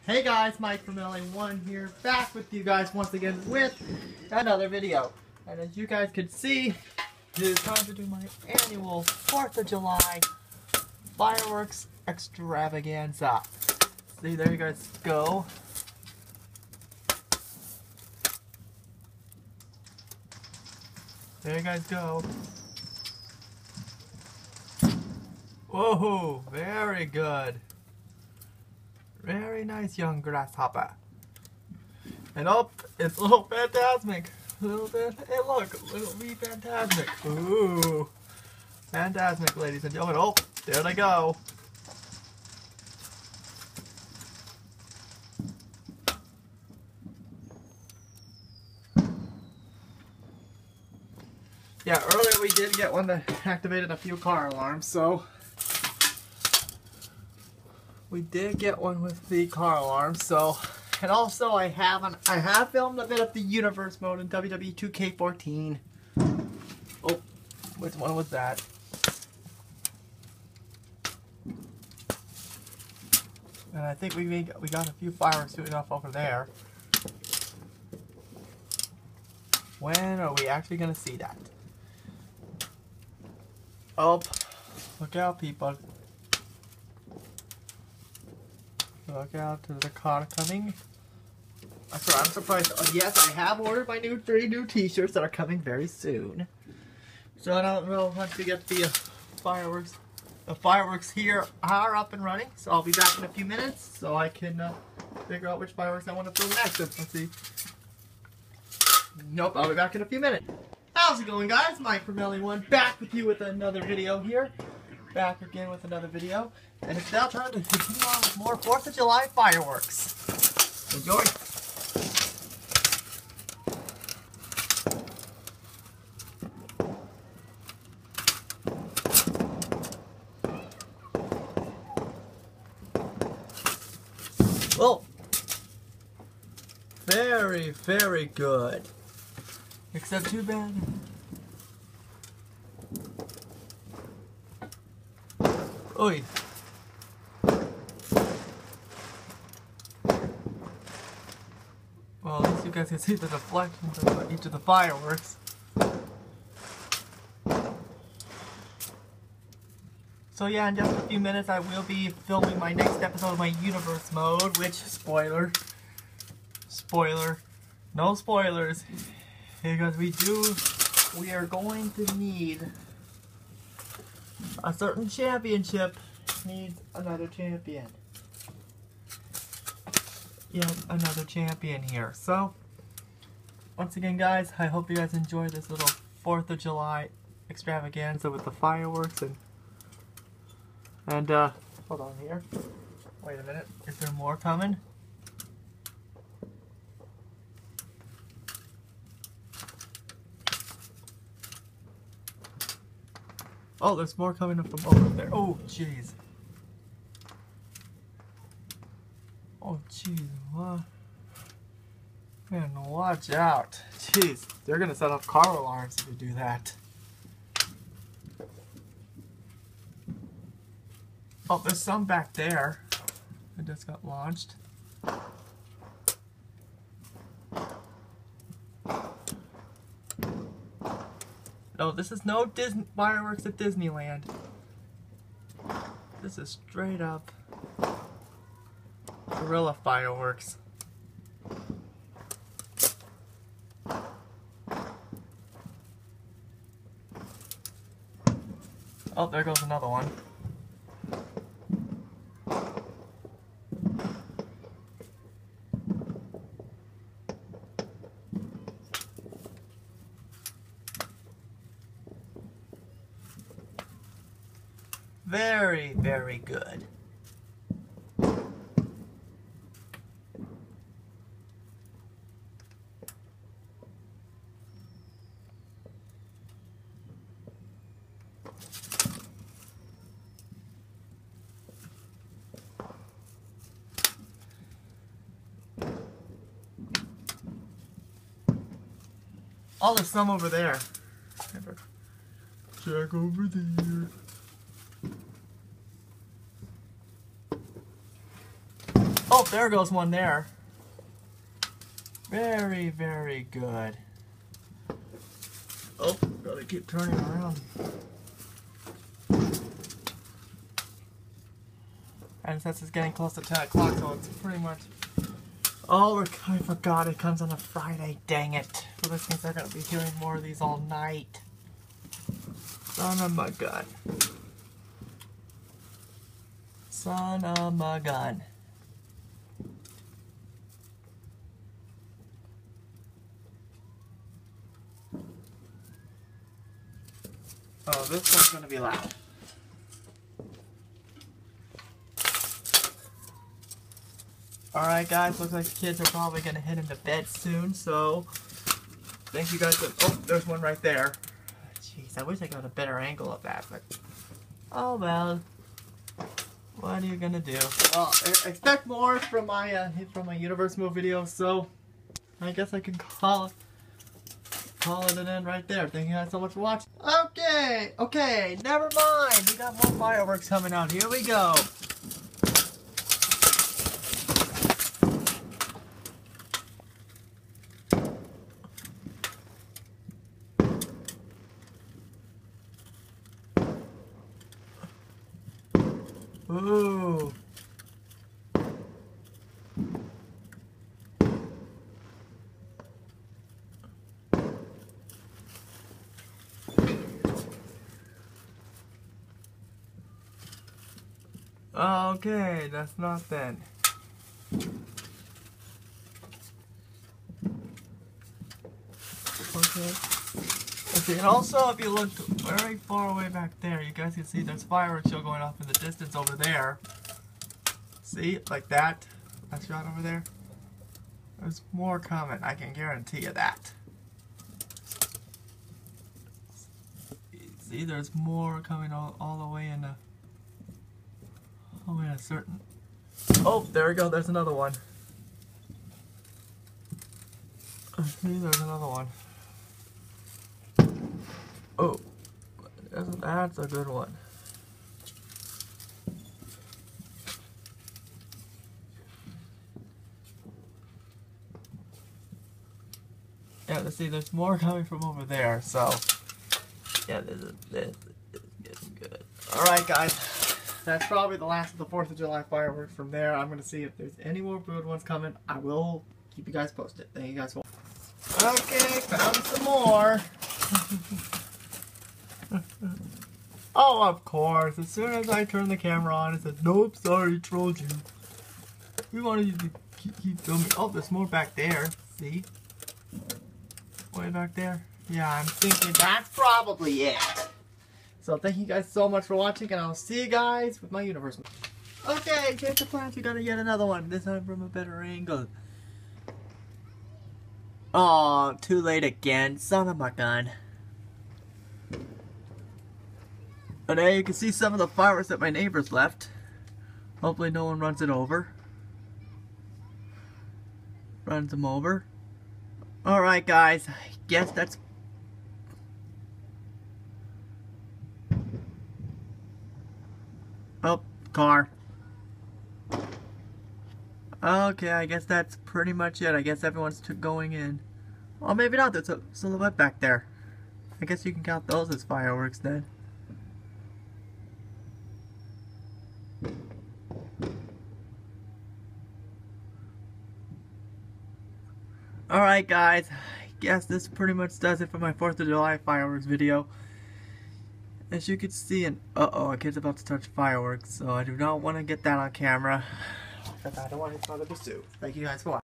Hey guys, Mike from LA1 here, back with you guys once again with another video. And as you guys can see, it is time to do my annual 4th of July fireworks extravaganza. See, there you guys go. There you guys go. Whoa, very good. Very nice, young grasshopper. And up, it's little Fantasmic. Little bit. Hey, look, little wee Fantasmic. Ooh, Fantasmic, ladies and gentlemen. Oh, there they go. Yeah, earlier we did get one that activated a few car alarms, so we did get one with the car alarm. So, and also I have filmed a bit of the universe mode in WWE 2K14. Oh, which one was that? And I think we got a few fireworks shooting off over there. When are we actually gonna see that? Oh, look out, people. Look out to the car coming. I'm surprised. Yes, I have ordered my 3 new t-shirts that are coming very soon. So I don't know once we get the fireworks. The fireworks here are up and running. So I'll be back in a few minutes so I can figure out which fireworks I want to film next. Let's see. Nope, I'll be back in a few minutes. How's it going, guys? Mike from LA1 back with you with another video here. Back again with another video. And it's now time to continue on with more 4th of July fireworks. Enjoy! Oh! Very, very good. Except too bad. Oi! Well, at least you guys can see the deflections of each of the fireworks. So yeah, in just a few minutes I will be filming my next episode of my universe mode, which, spoiler, no spoilers, because we are going to need a certain championship needs another champion. Yep, another champion here. So, once again, guys, I hope you guys enjoy this little 4th of July extravaganza with the fireworks and hold on here. Wait a minute. Is there more coming? Oh, there's more coming up from over there. Oh, jeez. Oh, jeez, what? Man, watch out. Jeez, they're gonna set off car alarms if you do that. Oh, there's some back there. It just got launched. No, this is no Disney fireworks at Disneyland. This is straight up guerrilla fireworks. Oh, there goes another one. Very, very good. Oh, there's some over there. Check over there. Oh, there goes one there. Very, very good. Oh, gotta keep turning around. And since it's getting close to 10 o'clock, so it's pretty much... Oh, I forgot it comes on a Friday, dang it. So this means I'm gonna be hearing more of these all night. Son of a gun. Son of a gun. Oh, this one's gonna be loud. Alright guys, looks like the kids are probably gonna head into bed soon, so thank you guys for, oh, there's one right there. Jeez, I wish I got a better angle of that, but oh well. What are you gonna do? Well, expect more from my Universe Move video, so I guess I can call it an end right there. Thank you guys so much for watching. Okay, never mind. We got more fireworks coming out. Here we go. Ooh. Okay, that's not then. Okay, and also if you look very far away back there, you guys can see there's fireworks show going off in the distance over there. See, like that shot over there. There's more coming, I can guarantee you that. See, there's more coming all the way in a certain... Oh, there we go, there's another one. See, there's another one. Oh, that's a good one. Yeah, let's see, there's more coming from over there, so yeah, this is getting good. Alright guys, that's probably the last of the 4th of July fireworks. From there, I'm going to see if there's any more good ones coming. I will keep you guys posted. Thank you guys for watching. Okay, found some more. Oh, of course. As soon as I turned the camera on, it said, nope, sorry, trolled you. We wanted you to keep filming. Oh, there's more back there. See? Way back there. Yeah, I'm thinking that's probably it. So thank you guys so much for watching, and I'll see you guys with my Universe. Okay, here's the plans. We got yet another one. This time from a better angle. Oh, too late again. Son of a gun. And there you can see some of the fireworks that my neighbors left. Hopefully no one runs it over. Runs them over. Alright guys, I guess that's... Oh, car. Okay, I guess that's pretty much it. I guess everyone's going in. Well, maybe not. There's a silhouette back there. I guess you can count those as fireworks then. Alright guys, I guess this pretty much does it for my 4th of July fireworks video. As you can see, a kid's about to touch fireworks, so I do not want to get that on camera, because I don't want his mother to sue. Thank you guys for watching.